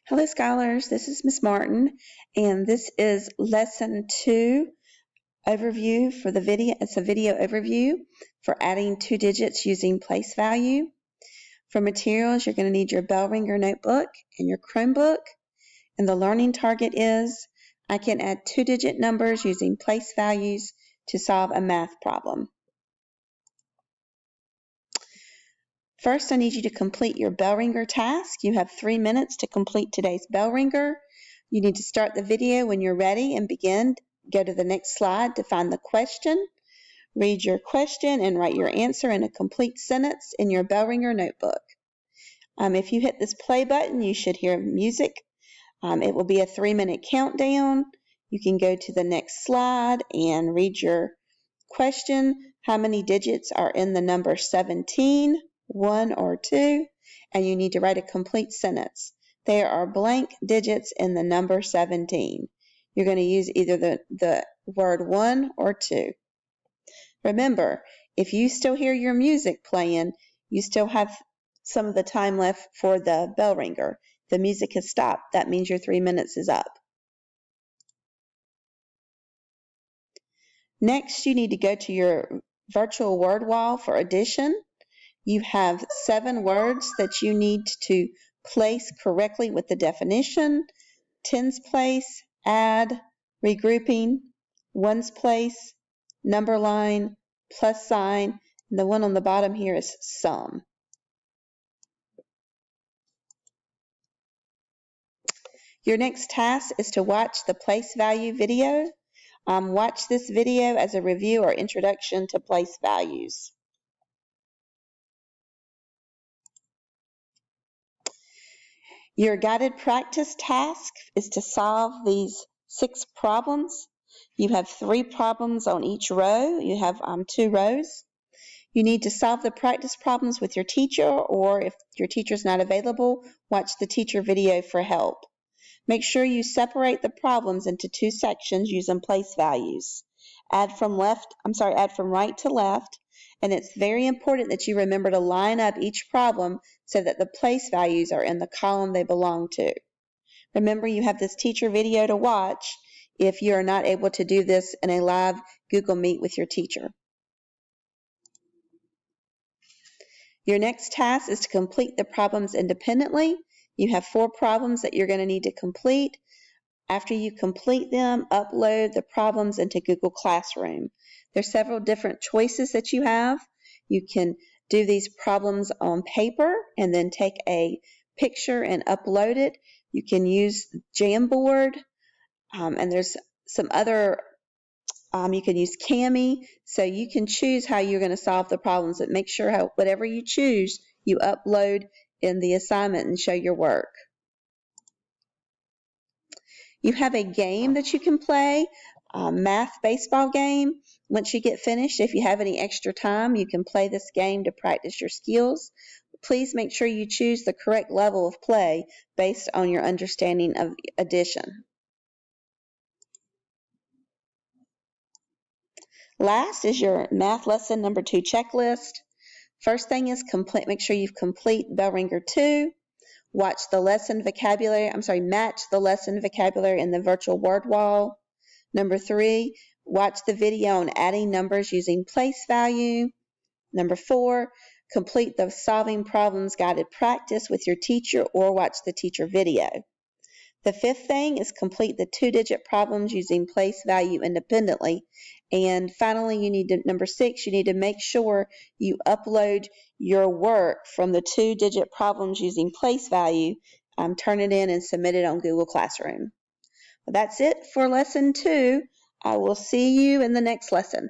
Hello scholars, this is Miss Martin and this is lesson 2 overview for the video. It's a video overview for adding 2 digits using place value. For materials, you're going to need your Bellringer notebook and your Chromebook, and the learning target is I can add 2-digit numbers using place values to solve a math problem. First, I need you to complete your Bellringer task. You have 3 minutes to complete today's Bellringer. You need to start the video when you're ready and begin. Go to the next slide to find the question. Read your question and write your answer in a complete sentence in your Bellringer notebook. If you hit this play button, you should hear music. It will be a 3-minute countdown. You can go to the next slide and read your question. How many digits are in the number 17? 1 or 2, and you need to write a complete sentence. There are blank digits in the number 17. You're going to use either the word 1 or 2. Remember, if you still hear your music playing, you still have some of the time left for the bell ringer. The music has stopped. That means your 3 minutes is up. Next, you need to go to your virtual word wall for addition. You have 7 words that you need to place correctly with the definition: tens place, add, regrouping, ones place, number line, plus sign, and the one on the bottom here is sum. Your next task is to watch the place value video. Watch this video as a review or introduction to place values. Your guided practice task is to solve these 6 problems. You have 3 problems on each row. You have 2 rows. You need to solve the practice problems with your teacher, or if your teacher is not available, watch the teacher video for help. Make sure you separate the problems into 2 sections using place values. Add from right to left. And it's very important that you remember to line up each problem so that the place values are in the column they belong to. Remember, you have this teacher video to watch if you are not able to do this in a live Google Meet with your teacher. Your next task is to complete the problems independently. You have 4 problems that you're going to need to complete. After you complete them, upload the problems into Google Classroom. There's several different choices that you have. You can do these problems on paper and then take a picture and upload it. You can use Jamboard, and there's some other, you can use Kami. So you can choose how you're going to solve the problems, but make sure whatever you choose, you upload in the assignment and show your work. You have a game that you can play, a math baseball game. Once you get finished, if you have any extra time, you can play this game to practice your skills. Please make sure you choose the correct level of play based on your understanding of addition. Last is your math lesson number 2 checklist. First thing is make sure you complete Bellringer 2. Match the lesson vocabulary in the virtual word wall. Number 3, watch the video on adding numbers using place value. Number 4, complete the solving problems guided practice with your teacher or watch the teacher video. The 5th thing is complete the 2-digit problems using place value independently. And finally, number 6, you need to make sure you upload your work from the 2-digit problems using place value, turn it in and submit it on Google Classroom. Well, that's it for lesson 2. I will see you in the next lesson.